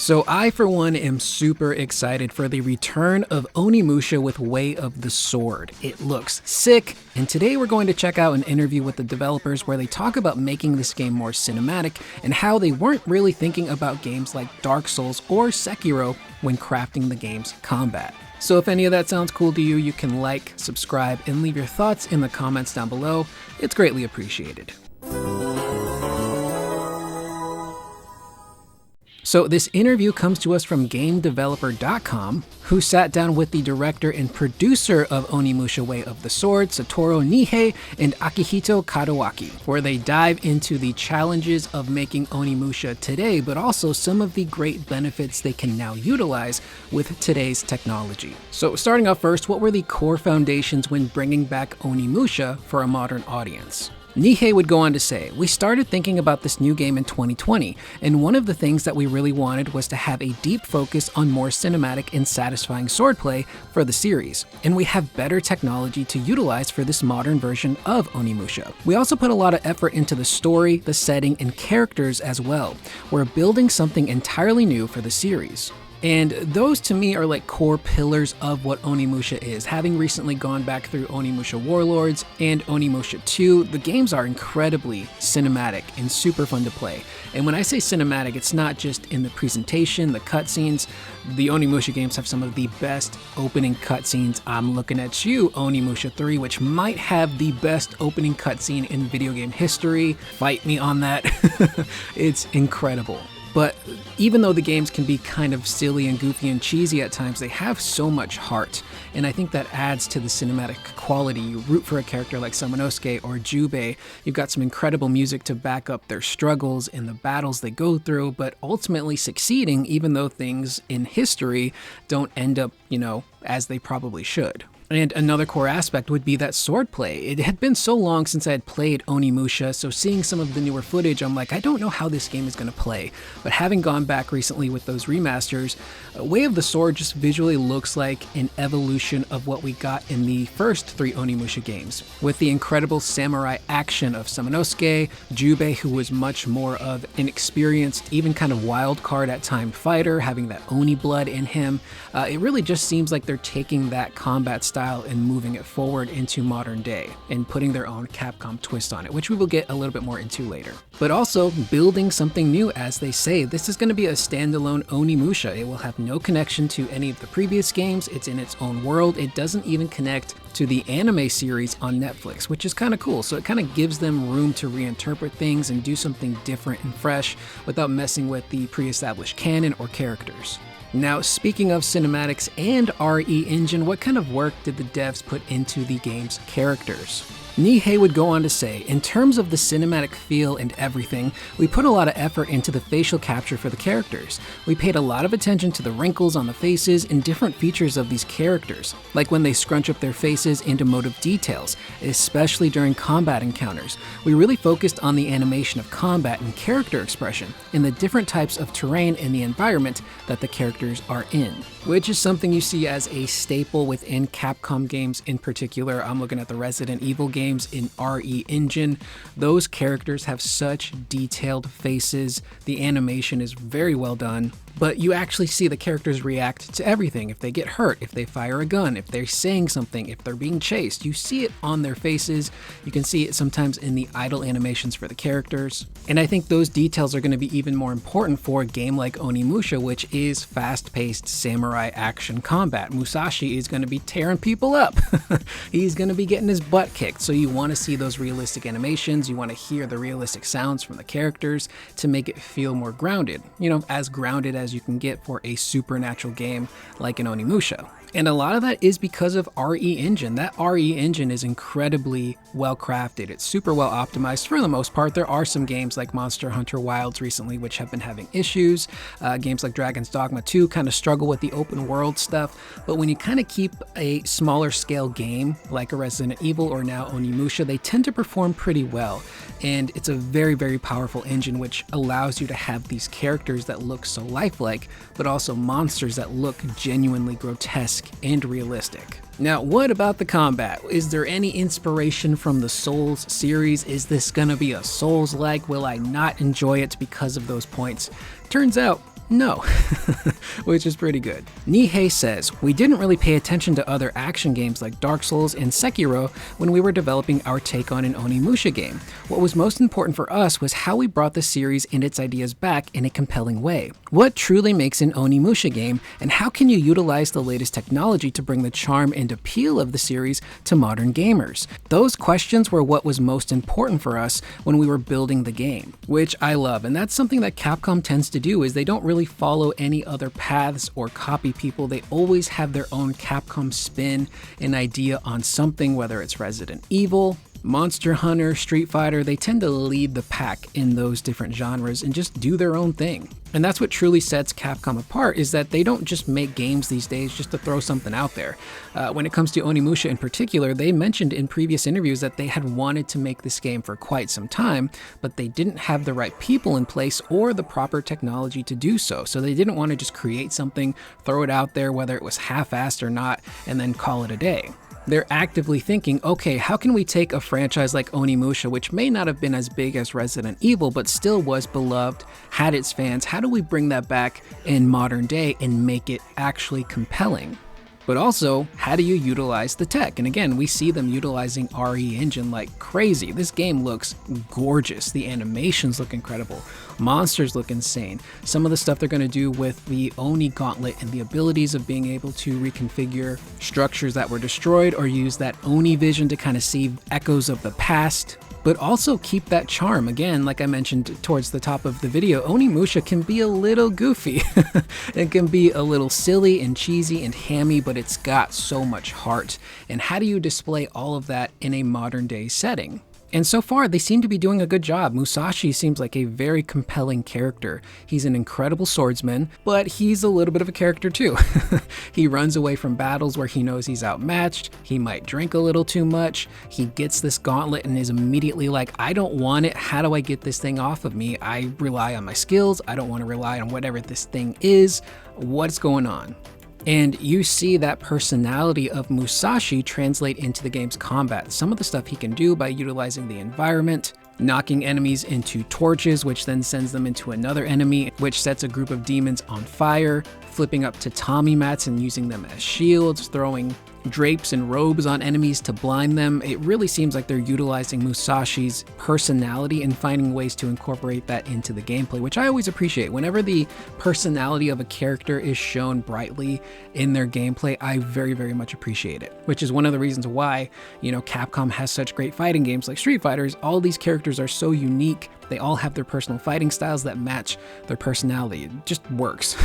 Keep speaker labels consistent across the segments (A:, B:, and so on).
A: So I, for one, am super excited for the return of Onimusha with Way of the Sword. It looks sick, and today we're going to check out an interview with the developers where they talk about making this game more cinematic and how they weren't really thinking about games like Dark Souls or Sekiro when crafting the game's combat. So if any of that sounds cool to you, you can like, subscribe, and leave your thoughts in the comments down below. It's greatly appreciated. So this interview comes to us from GameDeveloper.com, who sat down with the director and producer of Onimusha Way of the Sword, Satoru Nihei, and Akihito Kadawaki, where they dive into the challenges of making Onimusha today, but also some of the great benefits they can now utilize with today's technology. So starting off first, what were the core foundations when bringing back Onimusha for a modern audience? Nihei would go on to say, "We started thinking about this new game in 2020, and one of the things that we really wanted was to have a deep focus on more cinematic and satisfying swordplay for the series, and we have better technology to utilize for this modern version of Onimusha. We also put a lot of effort into the story, the setting, and characters as well. We're building something entirely new for the series." And those to me are like core pillars of what Onimusha is. Having recently gone back through Onimusha Warlords and Onimusha 2, the games are incredibly cinematic and super fun to play. And when I say cinematic, it's not just in the presentation, the cutscenes. The Onimusha games have some of the best opening cutscenes. I'm looking at you, Onimusha 3, which might have the best opening cutscene in video game history. Fight me on that. It's incredible. But even though the games can be kind of silly and goofy and cheesy at times, they have so much heart, and I think that adds to the cinematic quality. You root for a character like Samanosuke or Jubei, you've got some incredible music to back up their struggles and the battles they go through, but ultimately succeeding even though things in history don't end up, as they probably should. And another core aspect would be that swordplay. It had been so long since I had played Onimusha, so seeing some of the newer footage, I'm like, I don't know how this game is going to play. But having gone back recently with those remasters, Way of the Sword just visually looks like an evolution of what we got in the first 3 Onimusha games, with the incredible samurai action of Samanosuke, Jubei, who was much more of an experienced, even kind of wild card at time fighter, having that Oni blood in him. It really just seems like they're taking that combat style and moving it forward into modern day and putting their own Capcom twist on it, which we will get a little bit more into later. But also building something new, as they say. This is going to be a standalone Onimusha. It will have no connection to any of the previous games. It's in its own world. It doesn't even connect to the anime series on Netflix, which is kind of cool. So it kind of gives them room to reinterpret things and do something different and fresh without messing with the pre-established canon or characters. Now, speaking of cinematics and RE engine, what kind of work did the devs put into the game's characters? Nihei would go on to say, "In terms of the cinematic feel and everything, we put a lot of effort into the facial capture for the characters. We paid a lot of attention to the wrinkles on the faces and different features of these characters, like when they scrunch up their faces and emotive details, especially during combat encounters. We really focused on the animation of combat and character expression, and the different types of terrain and the environment that the characters are in," which is something you see as a staple within Capcom games in particular. I'm looking at the Resident Evil games in RE engine. Those characters have such detailed faces. The animation is very well done, but you actually see the characters react to everything. If they get hurt, if they fire a gun, if they're saying something, if they're being chased, you see it on their faces. You can see it sometimes in the idle animations for the characters. And I think those details are going to be even more important for a game like Onimusha, which is fast-paced samurai action combat. Musashi is going to be tearing people up. He's going to be getting his butt kicked. So you want to see those realistic animations. You want to hear the realistic sounds from the characters to make it feel more grounded. As grounded as you can get for a supernatural game like an Onimusha. And a lot of that is because of RE engine. That RE engine is incredibly well crafted. It's super well optimized for the most part. There are some games like Monster Hunter Wilds recently which have been having issues. Games like Dragon's Dogma 2 kind of struggle with the open world stuff. But when you kind of keep a smaller scale game like a Resident Evil or now Onimusha, they tend to perform pretty well. And it's a very, very powerful engine which allows you to have these characters that look so lifelike, but also monsters that look genuinely grotesque and realistic. Now, what about the combat? Is there any inspiration from the Souls series? Is this gonna be a Souls-like? Will I not enjoy it because of those points? Turns out, No, which is pretty good. Nihei says, we didn't really pay attention to other action games like Dark Souls and Sekiro when we were developing our take on an Onimusha game. What was most important for us was how we brought the series and its ideas back in a compelling way. What truly makes an Onimusha game, and how can you utilize the latest technology to bring the charm and appeal of the series to modern gamers? Those questions were what was most important for us when we were building the game, which I love, and that's something that Capcom tends to do, is they don't really follow any other paths or copy people. They always have their own Capcom spin, an idea on something, whether it's Resident Evil, Monster Hunter, Street Fighter. They tend to lead the pack in those different genres and just do their own thing. And that's what truly sets Capcom apart, is that they don't just make games these days just to throw something out there. When it comes to Onimusha in particular, they mentioned in previous interviews that they had wanted to make this game for quite some time, but they didn't have the right people in place or the proper technology to do so. So they didn't want to just create something, throw it out there, whether it was half-assed or not, and then call it a day. They're actively thinking, okay, how can we take a franchise like Onimusha, which may not have been as big as Resident Evil, but still was beloved, had its fans, how do we bring that back in modern day and make it actually compelling? But also, how do you utilize the tech? And again, we see them utilizing RE Engine like crazy. This game looks gorgeous. The animations look incredible. Monsters look insane. Some of the stuff they're going to do with the Oni Gauntlet and the abilities of being able to reconfigure structures that were destroyed or use that Oni vision to kind of see echoes of the past, but also keep that charm. Again, like I mentioned towards the top of the video, Onimusha can be a little goofy. It can be a little silly and cheesy and hammy, but it's got so much heart. And how do you display all of that in a modern day setting? And so far, they seem to be doing a good job. Musashi seems like a very compelling character. He's an incredible swordsman, but he's a little bit of a character too. He runs away from battles where he knows he's outmatched. He might drink a little too much. He gets this gauntlet and is immediately like, I don't want it. How do I get this thing off of me? I rely on my skills. I don't want to rely on whatever this thing is. What's going on? And you see that personality of Musashi translate into the game's combat. Some of the stuff he can do by utilizing the environment, knocking enemies into torches, which then sends them into another enemy, which sets a group of demons on fire, flipping up tatami mats and using them as shields, throwing drapes and robes on enemies to blind them. It really seems like they're utilizing Musashi's personality and finding ways to incorporate that into the gameplay, which I always appreciate. Whenever the personality of a character is shown brightly in their gameplay, I very, very much appreciate it, which is one of the reasons why, Capcom has such great fighting games like Street Fighters. All these characters are so unique. They all have their personal fighting styles that match their personality. It just works.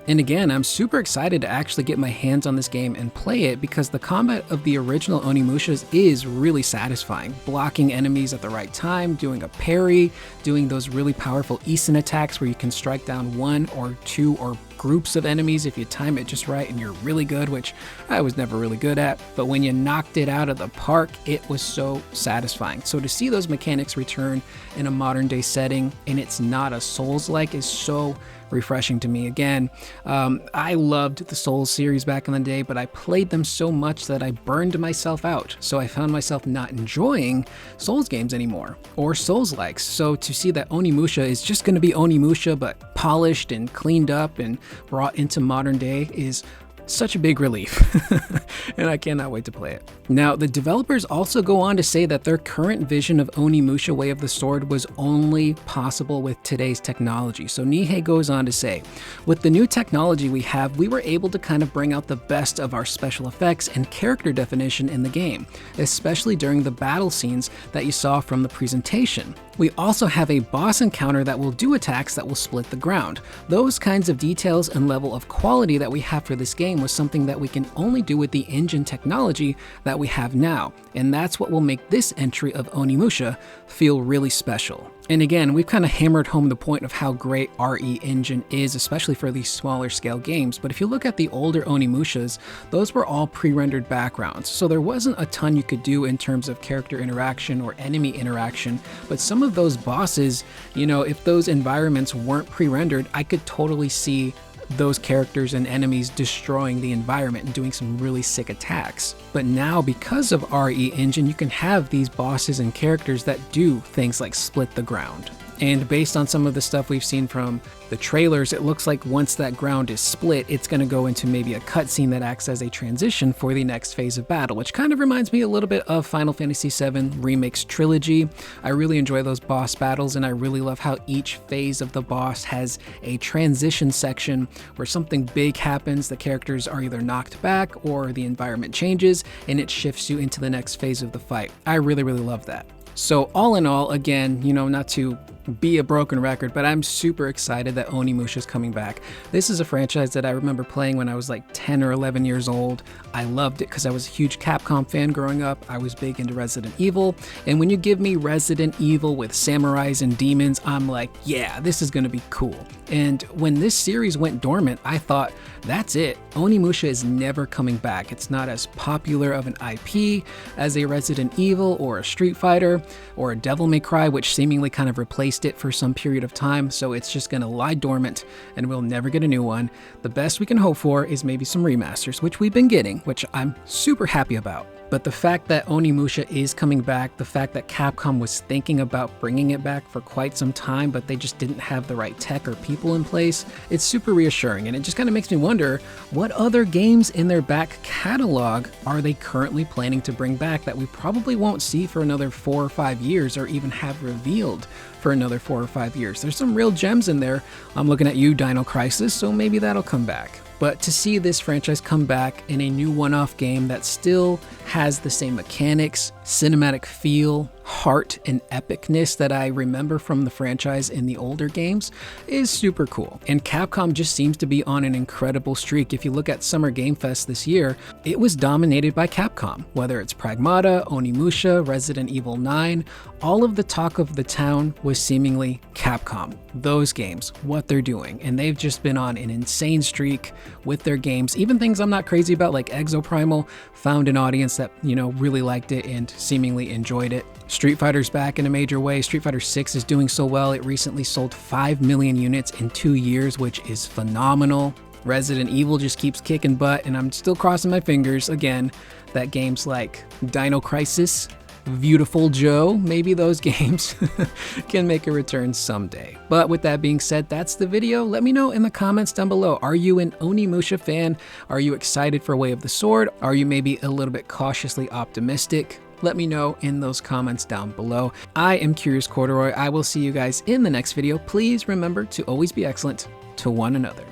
A: And again, I'm super excited to actually get my hands on this game and play it, because the combat of the original Onimushas is really satisfying. Blocking enemies at the right time, doing a parry, doing those really powerful Isen attacks where you can strike down one or two or groups of enemies if you time it just right and you're really good, which I was never really good at. But when you knocked it out of the park, it was so satisfying. So to see those mechanics return in a modern day setting, and it's not a Souls-like, is so refreshing to me. Again, I loved the Souls series back in the day, but I played them so much that I burned myself out. So I found myself not enjoying Souls games anymore, or Souls-likes. So to see that Onimusha is just going to be Onimusha, but polished and cleaned up and brought into modern day, is such a big relief. And I cannot wait to play it. Now, the developers also go on to say that their current vision of Onimusha Way of the Sword was only possible with today's technology. So Nihei goes on to say, with the new technology we have, we were able to kind of bring out the best of our special effects and character definition in the game, especially during the battle scenes that you saw from the presentation. We also have a boss encounter that will do attacks that will split the ground. Those kinds of details and level of quality that we have for this game was something that we can only do with the engine technology that we have now, and that's what will make this entry of Onimusha feel really special. And again, we've kind of hammered home the point of how great RE Engine is, especially for these smaller scale games. But if you look at the older Onimushas, those were all pre-rendered backgrounds. So there wasn't a ton you could do in terms of character interaction or enemy interaction. But some of those bosses, if those environments weren't pre-rendered, I could totally see those characters and enemies destroying the environment and doing some really sick attacks. But now, because of RE Engine, you can have these bosses and characters that do things like split the ground. And based on some of the stuff we've seen from the trailers, it looks like once that ground is split, it's going to go into maybe a cutscene that acts as a transition for the next phase of battle, which kind of reminds me a little bit of Final Fantasy VII Remake's trilogy. I really enjoy those boss battles, and I really love how each phase of the boss has a transition section where something big happens, the characters are either knocked back or the environment changes, and it shifts you into the next phase of the fight. I really love that. So all in all, again, you know, not to be a broken record, but I'm super excited that Onimusha is coming back. This is a franchise that I remember playing when I was like 10 or 11 years old. I loved it because I was a huge Capcom fan growing up. I was big into Resident Evil, and when you give me Resident Evil with samurais and demons, I'm like, yeah, this is going to be cool. And when this series went dormant, I thought, that's it. Onimusha is never coming back. It's not as popular of an IP as a Resident Evil or a Street Fighter or a Devil May Cry, which seemingly kind of replaced it for some period of time, so it's just gonna lie dormant and we'll never get a new one. The best we can hope for is maybe some remasters, which we've been getting, which I'm super happy about. But the fact that Onimusha is coming back, the fact that Capcom was thinking about bringing it back for quite some time, but they just didn't have the right tech or people in place, it's super reassuring, and it just kind of makes me wonder, what other games in their back catalog are they currently planning to bring back that we probably won't see for another 4 or 5 years, or even have revealed for another 4 or 5 years? There's some real gems in there. I'm looking at you, Dino Crisis, so maybe that'll come back. But to see this franchise come back in a new one-off game that still has the same mechanics, cinematic feel, heart, and epicness that I remember from the franchise in the older games is super cool. And Capcom just seems to be on an incredible streak. If you look at Summer Game Fest this year, it was dominated by Capcom. Whether it's Pragmata, Onimusha, Resident Evil 9, all of the talk of the town was seemingly Capcom. Those games, what they're doing. And they've just been on an insane streak with their games. Even things I'm not crazy about, like Exoprimal, found an audience that, you know, really liked it and seemingly enjoyed it. Street Fighter's back in a major way. Street Fighter 6 is doing so well. It recently sold 5 million units in 2 years, which is phenomenal. Resident Evil just keeps kicking butt, and I'm still crossing my fingers, again, that games like Dino Crisis, Beautiful Joe, maybe those games can make a return someday. But with that being said, that's the video. Let me know in the comments down below. Are you an Onimusha fan? Are you excited for Way of the Sword? Are you maybe a little bit cautiously optimistic? Let me know in those comments down below. I am Curious Corduroy. I will see you guys in the next video. Please remember to always be excellent to one another.